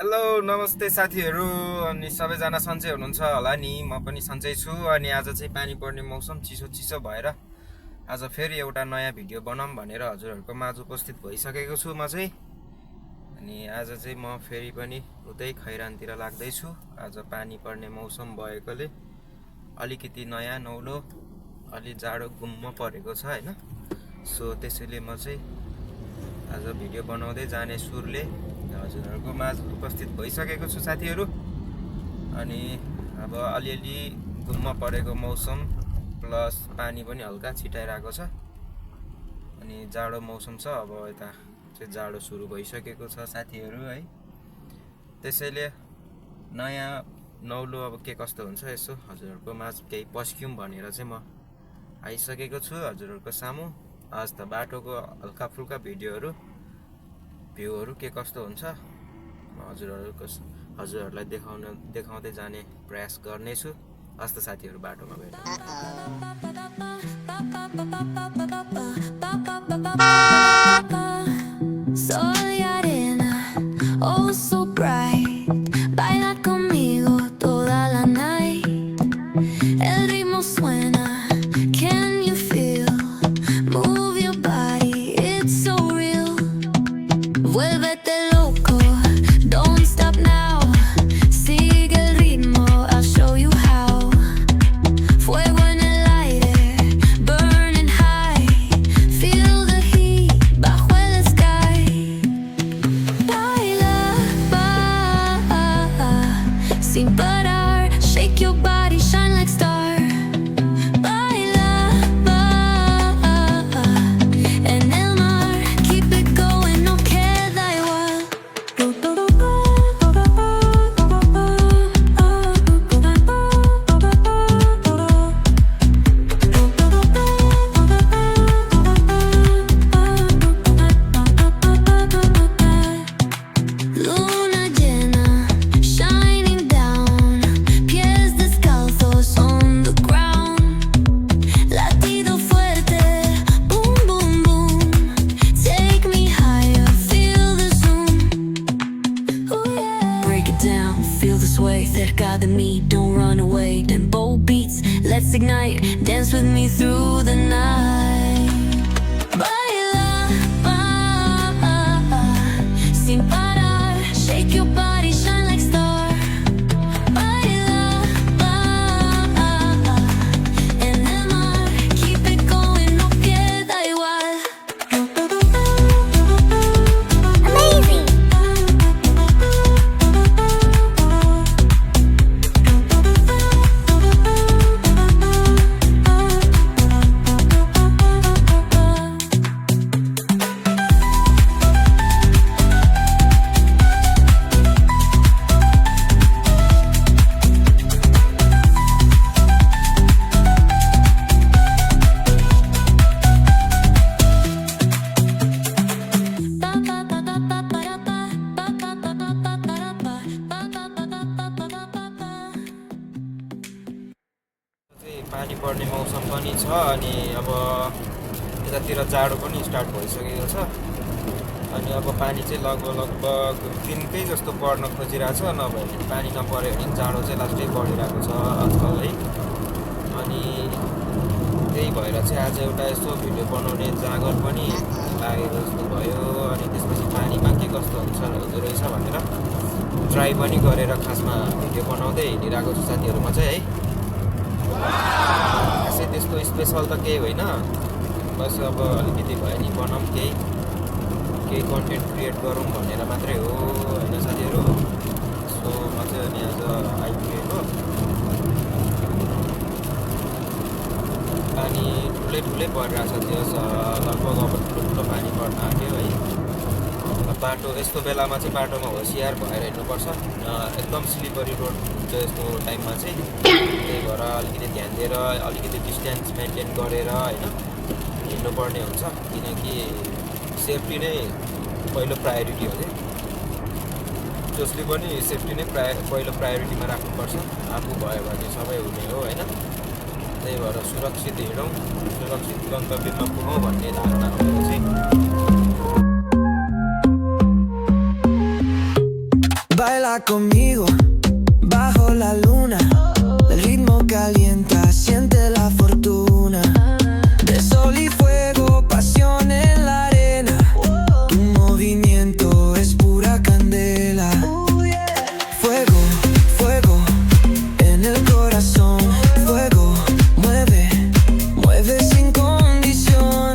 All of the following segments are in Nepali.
हेलो नमस्ते साथीहरू। अनि सबैजना सन्चै हुनुहुन्छ होला नि। म पनि सन्चै छु। अनि आज चाहिँ पानी पर्ने मौसम चिसो चिसो भएर आज फेरि एउटा नयाँ भिडियो बनाऊँ भनेर हजुरहरूको माझ उपस्थित भइसकेको छु म चाहिँ। अनि आज चाहिँ म फेरि पनि उतै खैरानतिर लाग्दैछु। आज पानी पर्ने मौसम भएकोले अलिकति नयाँ नौलो अलि जाडो गुम्म परेको छ हैन। सो त्यसैले म चाहिँ आज भिडियो बनाउँदै जाने सुरले हजुरहरूको माझ उपस्थित भइसकेको छु साथीहरू। अनि अब अलिअलि गुम्म परेको मौसम प्लस पानी पनि हल्का छिटाइरहेको छ। अनि जाडो मौसम छ। अब यता चाहिँ जाडो सुरु भइसकेको छ साथीहरू है। त्यसैले नयाँ नौलो अब के कस्तो हुन्छ यसो हजुरहरूको माझ केही पस्क्यौँ भनेर चाहिँ म आइसकेको छु हजुरहरूको सामु। आज त बाटोको हल्का फुल्का भ्यूहरू के कस्तो हुन्छ म हजुरहरूलाई देखाउँदै जाने प्रयास गर्नेछु। हस्त साथीहरू बाटोमा भेटौँ। Soy arena, oh so bright. Baila conmigo toda la night. El ritmo suena, can you feel? Move your body, it's so real. Vuélvete loco, don't stop now. Sigue el ritmo, I'll show you how. Fuego en el aire, burning high. Feel the heat bajo el sky. Baila, sin parar. Shake your body, shine like star. Baila, en el mar. Keep it going, no queda igual. Luna llena, shining down. Pies descalzos on the ground. Latido fuerte, boom, boom, boom. Take me higher, feel the zoom. Ooh, yeah. Break it down, feel the sway. Cerca de mí, don't run away. Tempo beats, let's ignite. Dance with me through the night. Baila, sin parar. Shake your body, shine like star. Baila, en el mar. Keep it going, no queda igual. Amazing. पानी पर्ने मौसम पनि छ। अनि अब यतातिर जाडो पनि स्टार्ट भइसकेको छ। अनि अब पानी चाहिँ लगभग दिनकै जस्तो पर्न खोजिरहेको छ। नभए पानी नपऱ्यो भने जाडो चाहिँ लास्टै बढिरहेको छ आजकल है। अनि त्यही भएर चाहिँ आज एउटा यसो भिडियो बनाउने जाँगर पनि लागेको जस्तो भयो। अनि त्यसपछि पानीमा के कस्तो हुँदो रहेछ भनेर ट्राई पनि गरेर खासमा भिडियो बनाउँदै हिँडिरहेको छु साथीहरूमा चाहिँ है। खासै त्यस्तो स्पेसल त केही होइन, बस अब अलिकति भए नि बनाऊँ केही कन्टेन्ट क्रिएट गरौँ भनेर मात्रै हो होइन साथीहरू। सो म चाहिँ अनि आज आइपुगेको। पानी ठुलै परिरहेछ त्यो लगभग अब ठुलो पानी पर्न आँट्यो है। बाटो यस्तो बेलामा चाहिँ बाटोमा होसियार भएर हिँड्नुपर्छ। एकदम स्लिपरी रोड हुन्छ यस्तो टाइममा चाहिँ। त्यही भएर अलिकति ध्यान दिएर अलिकति डिस्टेन्स मेन्टेन गरेर होइन हिँड्नुपर्ने हुन्छ। किनकि सेफ्टी नै पहिलो प्रायोरिटी हो कि जसले पनि सेफ्टी नै पहिलो प्रायोरिटीमा राख्नुपर्छ। आफू भयो भने सबै हुने हो होइन। त्यही भएर सुरक्षित हिँडौँ, सुरक्षित गन्तव्यमा पुगौँ भन्ने धारणा हो चाहिँ। Baila conmigo bajo la luna. El ritmo calienta, siente la fortuna. De sol y fuego, pasión en la arena. Tu movimiento es pura candela. Fuego, fuego en el corazón. Fuego, mueve, mueve sin condición.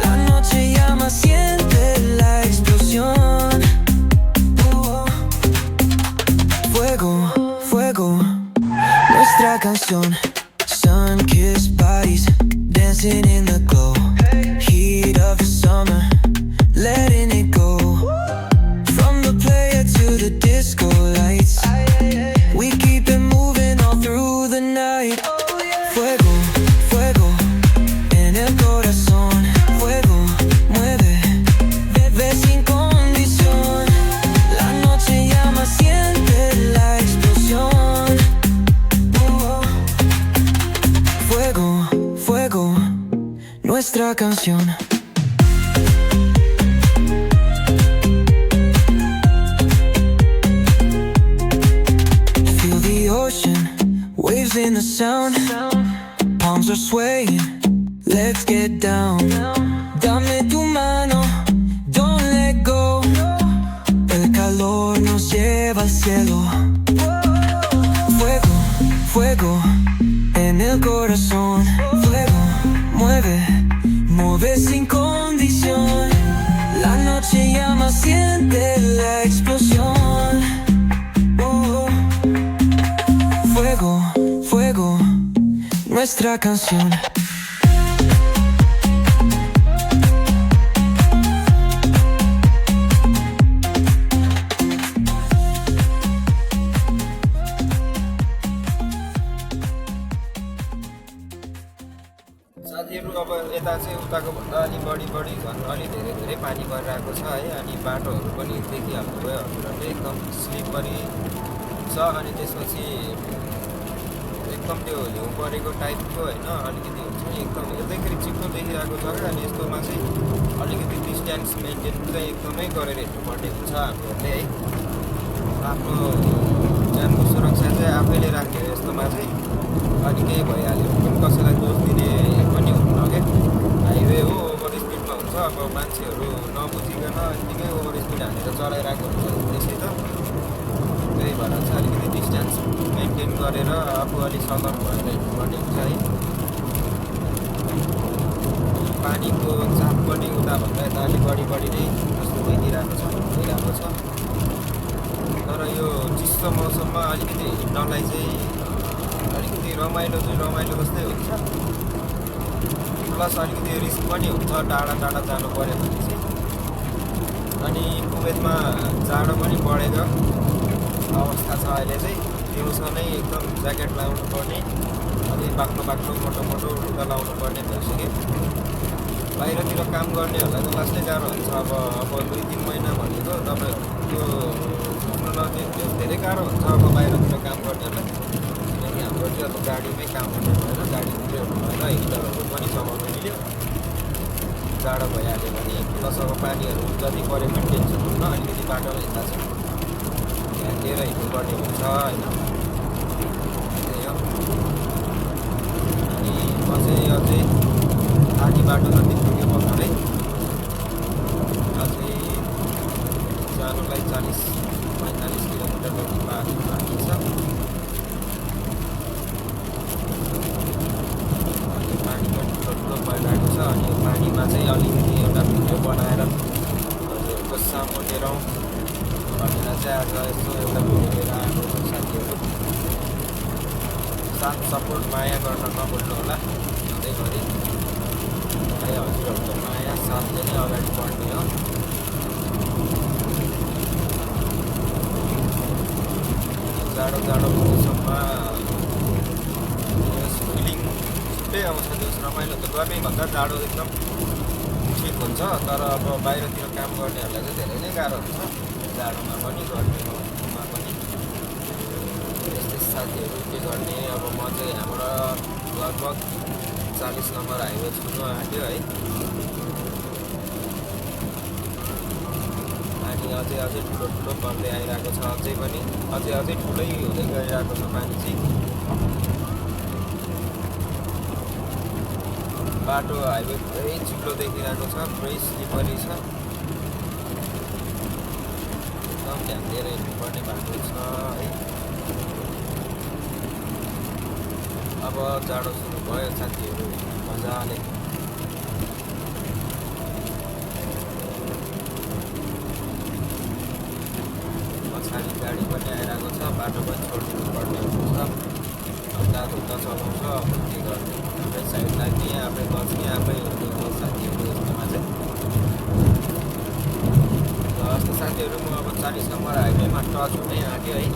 La noche llama, siente la explosión. Fuego, fuego, nuestra canción. Sun-kissed bodies dancing in the glow. Heat of the summer, letting it go. From the player to the disco lights, we keep it moving all through the night. Fuego, fuego en el corazón. Fuego, mueve, bebe sin condición. La noche llama, siente la explosión. Fuego, fuego, nuestra canción. Feel the ocean, waves in the sound. Palms are swaying, let's get down. Dame tu mano, don't let go. El calor nos lleva al cielo. Fuego, fuego en el corazón. Fuego, mueve, mueve sin condición. La noche llama, siente la explosión. Fuego, fuego, nuestra canción. साथीहरू अब यता चाहिँ उताको भन्दा अलि बढी झन् अलि धेरै पानी परिरहेको छ है। अनि बाटोहरू पनि देखिहाल्नुभयो हजुरहरूले, एकदम स्लिपरी छ। अनि त्यसपछि एकदम त्यो हिउँ परेको टाइपको होइन, अलिकति हुन्छ नि एकदम हेर्दैखेरि चिप्लो देखिरहेको छ क्या। अनि यस्तोमा चाहिँ अलिकति डिस्टेन्स मेन्टेन चाहिँ एकदमै गरेर हिँड्नुपर्ने हुन्छ हामीहरूले है। आफ्नो ज्यानको सुरक्षा चाहिँ आफैले राख्ने हो यस्तोमा चाहिँ। अनि केही भइहाल्यो भने कसैलाई दोष दिने पनि हुन्न क्या। हाइवे हो, ओभर स्पिडमा हुन्छ। अब मान्छेहरू नबुझिकन यत्तिकै ओभर स्पिड हानेर चलाइरहेको हुन्छ त्यसै त। त्यही भएर चाहिँ अलिकति डिस्टेन्स मेन्टेन गरेर आफू अलिक सतर्क भएर हिँड्नुपर्ने हुन्छ है। पानीको चाप पनि उताभन्दा यता अलिक बढी नै जस्तो देखिरहेको छ, भइरहेको छ। तर यो चिसो मौसममा अलिकति हिँड्नलाई चाहिँ अलिकति रमाइलो जस्तै हुन्छ। प्लस अलिकति रिस्क पनि हुन्छ टाढा जानु पऱ्यो भने चाहिँ। अनि कुवेतमा जाडो पनि बढेको अवस्था छ अहिले चाहिँ। दिउँसो नै एकदम ज्याकेट लाउनु पर्ने, अनि बाक्लो मोटो लुगा लाउनु पर्ने भइसक्यो। बाहिरतिर काम गर्नेहरूलाई त लास्टै गाह्रो हुन्छ। अब 2-3 महिना भनेको तपाईँहरूको त्यो धेरै गाह्रो हुन्छ अब बाहिरतिर काम गर्नेहरूलाई। किनकि हाम्रो चाहिँ अब गाडीमै काम हुने भएर, गाडीतिरै हुनु भएर हिटरहरू पनि चलाउनु मिल्यो। जाडो भइहाल्यो भने प्लस अब पानीहरू जति पऱ्यो पनि टेन्सन हुन्न। अलिकति बाटोमा हिँड्दा चाहिँ ध्यान दिएर हिँड्नुपर्ने हुन्छ होइन। त्यही हो। अनि म चाहिँ अझै आधी बाटो जति पुग्यो भर्खरै। अझै जानुलाई 40-45 किलोमिटर जति बाँकी छ। अनि पानी पनि ठुलो भइरहेको छ। अनि यो पानीमा चाहिँ अलिकति एउटा भिडियो बनाएर हजुरहरूको सामु लिएर आउँ भनेर चाहिँ आज यस्तो एउटा भिडियो लिएर आएको छ। साथीहरू साथ सपोर्ट माया गर्न नभुल्नु होला सधैँभरि है। हजुरहरूको माया साथले नै अगाडि बढ्ने हो। जाडो मौसममा फिलिङ छुट्टै आउँछ। त्यो रमाइलो त गर्मीभन्दा जाडो एकदम ठिक हुन्छ। तर अब बाहिरतिर काम गर्नेहरूलाई चाहिँ धेरै नै गाह्रो हुन्छ जाडोमा पनि, गर्मीमा पनि। यस्तै साथीहरू के गर्ने। अब म चाहिँ हाम्रो लगभग 40 नम्बर हाइवे छुनु आँट्यो है। पानी अझै ठुलो पर्दै आइरहेको छ अझै पनि अझै ठुलै हुँदै गइरहेको छ पानी चाहिँ बाटो हाइवे पुरै चिप्लो देखिरहेको छ पुरै स्लिपरी छ एकदम ध्यान दिएर हिँड्नुपर्ने बाटो छ है अब जाडो सुरु भयो साथीहरू मजाले पछाडि गाडी पनि आइरहेको छ बाटो पनि छोडिदिनु पर्ने हुन्छ हल्का धुत्ता चलाउँछ अब के गर्ने आफै साइड लाग्ने आफै बच्ने आफै हुने हो साथीहरू यस्तोमा चाहिँ जस्तो साथीहरू म अब 40 नम्बर हाइवेमा टच हुनै आँट्यो है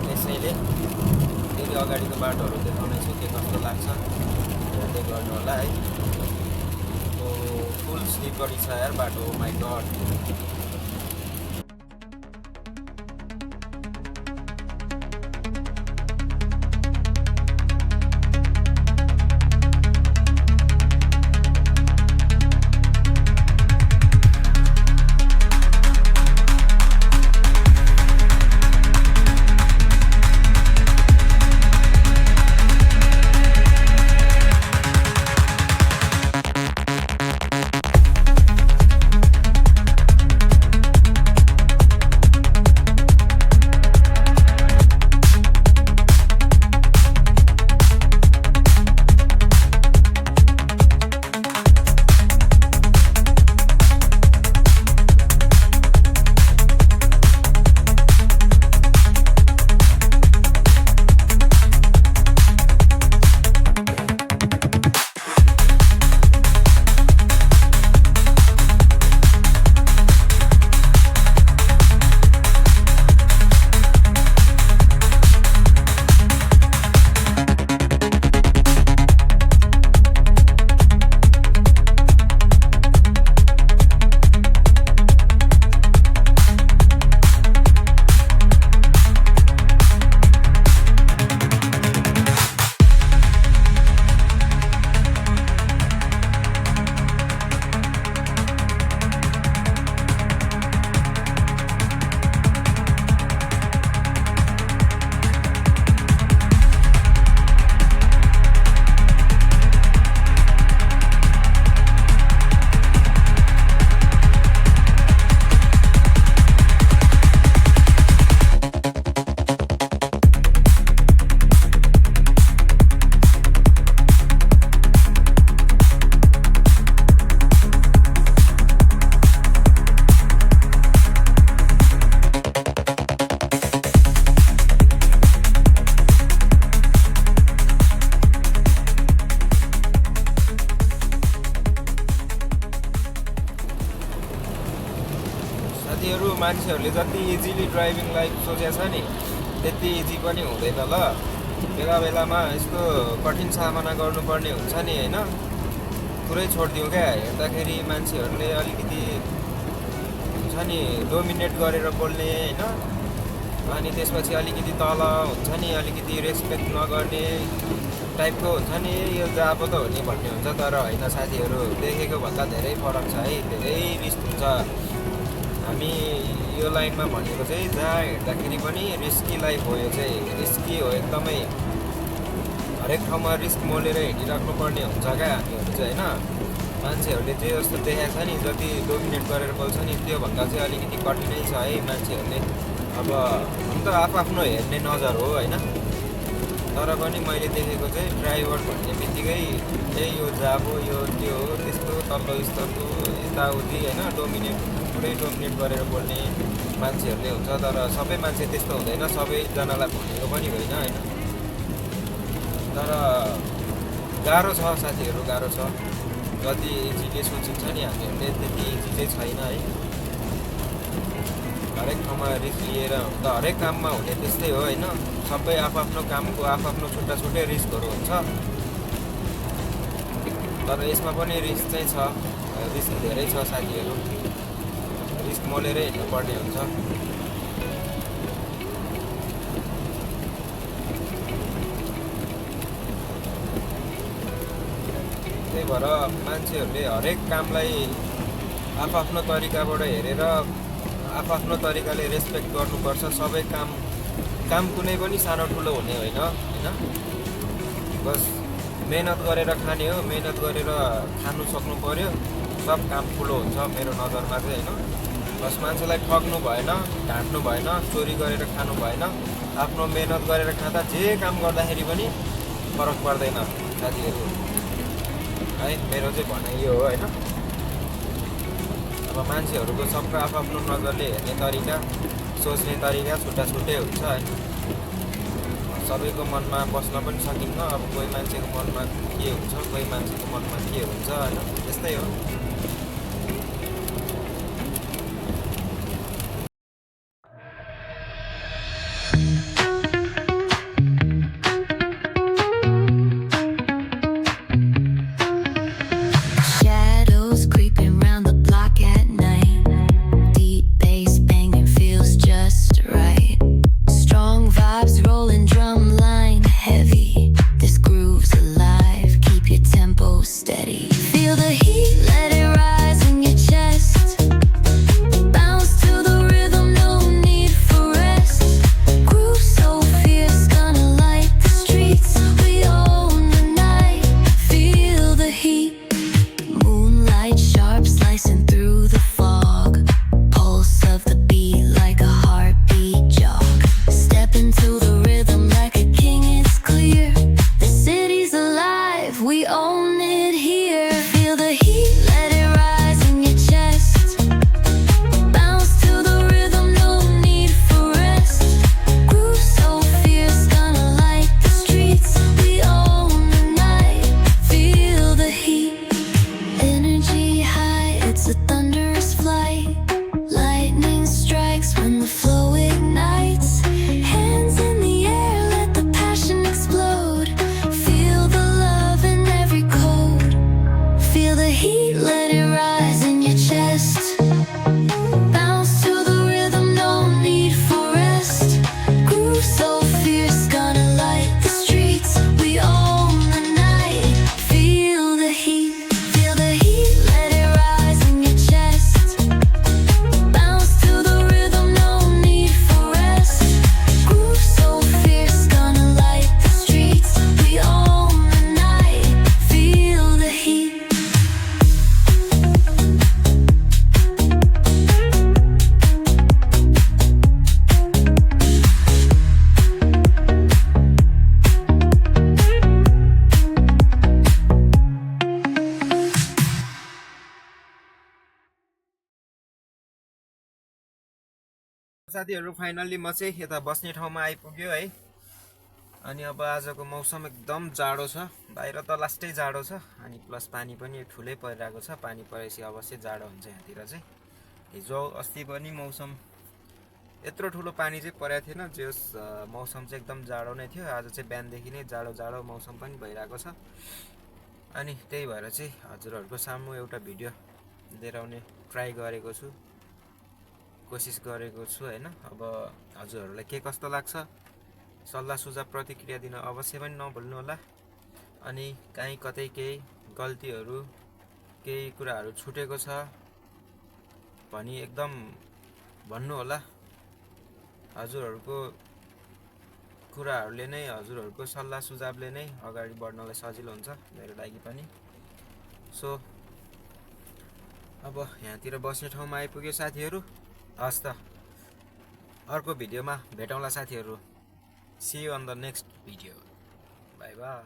त्यसैले फेरि अगाडिको बाटोहरू देखाउने छु के कस्तो लाग्छ हेर्दै गर्नु होला है फुल स्लिपरी छ यार बाटो माइ गड साथीहरू मान्छेहरूले जति इजिली ड्राइभिङ लाइफ सोचेको छ नि त्यति इजी पनि हुँदैन ल बेला बेलामा यस्तो कठिन सामना गर्नुपर्ने हुन्छ नि होइन पुरै छोडिदिउँ क्या हेर्दाखेरि मान्छेहरूले अलिकति हुन्छ नि डोमिनेट गरेर बोल्ने होइन अनि त्यसपछि अलिकति तल हुन्छ नि अलिकति रेस्पेक्ट नगर्ने टाइपको हुन्छ नि यो जहाँ पो त हो नि भन्ने हुन्छ तर होइन साथीहरू देखेको भन्दा धेरै फरक छ है धेरै रिस्क हुन्छ हामी यो लाइनमा भनेको चाहिँ जहाँ हेर्दाखेरि पनि रिस्की लाइफ हो यो चाहिँ रिस्की हो एकदमै हरेक ठाउँमा रिस्क मोलेर हिँडिराख्नु पर्ने हुन्छ क्या हामीहरू चाहिँ होइन मान्छेहरूले जे जस्तो देखाएको छ नि जति डोमिनेट गरेर बोल्छ नि त्योभन्दा चाहिँ अलिकति कठिनै छ है मान्छेहरूले अब हुन त आफ्नो हेर्ने नजर हो होइन तर पनि मैले देखेको चाहिँ ड्राइभर भन्ने बित्तिकै यो जाबो यो त्यो हो त्यस्तो तल्लो स्तरको यताउति होइन पुरै डोमिनेट गरेर बोल्ने मान्छेहरूले हुन्छ तर सबै मान्छे त्यस्तो हुँदैन सबैजनालाई भनेको पनि होइन होइन तर गाह्रो छ साथीहरू गाह्रो छ जति इजीले सोचिन्छ नि हामीहरूले त्यति इजी चाहिँ छैन है हरेक ठाउँमा रिस्क लिएर त हरेक काममा हुने त्यस्तै हो होइन सबै आफ्नो कामको आफ्नो छुट्टै रिस्कहरू हुन्छ तर यसमा पनि रिस्क चाहिँ छ रिस्क धेरै छ साथीहरू रिस्क मोलेरै हिँड्नुपर्ने हुन्छ त्यही भएर मान्छेहरूले हरेक कामलाई आफ्नो तरिकाबाट हेरेर आफ्नो तरिकाले रेस्पेक्ट गर्नुपर्छ। सबै काम कुनै पनि सानो ठुलो हुने होइन होइन, बस मेहनत गरेर खाने हो, मेहनत गरेर खानु सक्नु पर्यो, सब काम ठुलो हुन्छ मेरो नजरमा चाहिँ होइन। बस मान्छेलाई ठग्नु भएन, ढाँट्नु भएन, चोरी गरेर खानु भएन। आफ्नो मेहनत गरेर खाँदा जे काम गर्दाखेरि पनि फरक पर्दैन साथीहरू है, मेरो चाहिँ भनाइ यो हो होइन। अब मान्छेहरूको सबको आफ्नो नजरले हेर्ने तरिका, सोच्ने तरिका छुट्टा छुट्टै हुन्छ है। सबैको मनमा बस्न पनि सकिन्न। अब कोही मान्छेको मनमा के हुन्छ, कोही मान्छेको मनमा के हुन्छ होइन, त्यस्तै हो। Shadows creeping round the block at night. Deep bass banging feels just right. Strong vibes rolling, drum line heavy. This groove's alive, keep your tempo steady. Feel the heat, let it rise in your chest. Bounce to the rhythm, no need for rest. Groove so fierce, gonna light the streets. We own the night, feel the heat. Moonlight sharp slicing through the fog. Pulse of the beat like a heartbeat jog. Step into the rhythm like a king, it's clear. The city's alive, we own it here. Feel the heat, let it rise in your chest. Bounce to the rhythm, no need for rest. Groove so fierce, gonna light the streets. We own the night, feel the heat. Energy high, it's a thunderous flight. Lightning strikes when the flow ignites. Hands in the air, let the passion explode. Feel the love in every code. Feel the heat, let it rise in your chest. Bounce to the rhythm, no need for rest. Groove so fierce, gonna light the streets. We own the night, feel the heat. Feel the heat, let it rise in your chest. Bounce to the rhythm, no need for rest. Groove so fierce, gonna light the streets. We own the night, feel the heat. साथीहरू फाइनल्ली म चाहिँ यता बस्ने ठाउँमा आइपुग्यो है। अनि अब आजको मौसम एकदम जाडो छ, बाहिर त लास्टै जाडो छ, अनि प्लस पानी पनि ठुलै परिरहेको छ। पानी परेपछि अवश्य जाडो हुन्छ यहाँतिर चाहिँ। हिजो अस्ति पनि मौसम यत्रो ठुलो पानी चाहिँ परेको थिएन, जे होस् मौसम चाहिँ एकदम जाडो नै थियो। आज चाहिँ बिहानदेखि नै जाडो जाडो मौसम पनि भइरहेको छ। अनि त्यही भएर चाहिँ हजुरहरूको सामु एउटा भिडियो लिएर आउने ट्राई गरेको छु, कोसिस गरेको छु होइन। अब हजुरहरूलाई के कस्तो लाग्छ, सल्लाह सुझाव प्रतिक्रिया दिन अवश्य पनि नभुल्नु होला। अनि कहीँ कतै केही गल्तीहरू, केही कुराहरू छुटेको छ भनी एकदम भन्नु होला। हजुरहरूको कुराहरूले नै, हजुरहरूको सल्लाह सुझावले नै अगाडि बढ्नलाई सजिलो हुन्छ मेरो लागि पनि। सो अब यहाँतिर बस्ने ठाउँमा आइपुग्यो साथीहरू। हस् त, अर्को भिडियोमा भेटौँला साथीहरू। See you on the next video. Bye bye.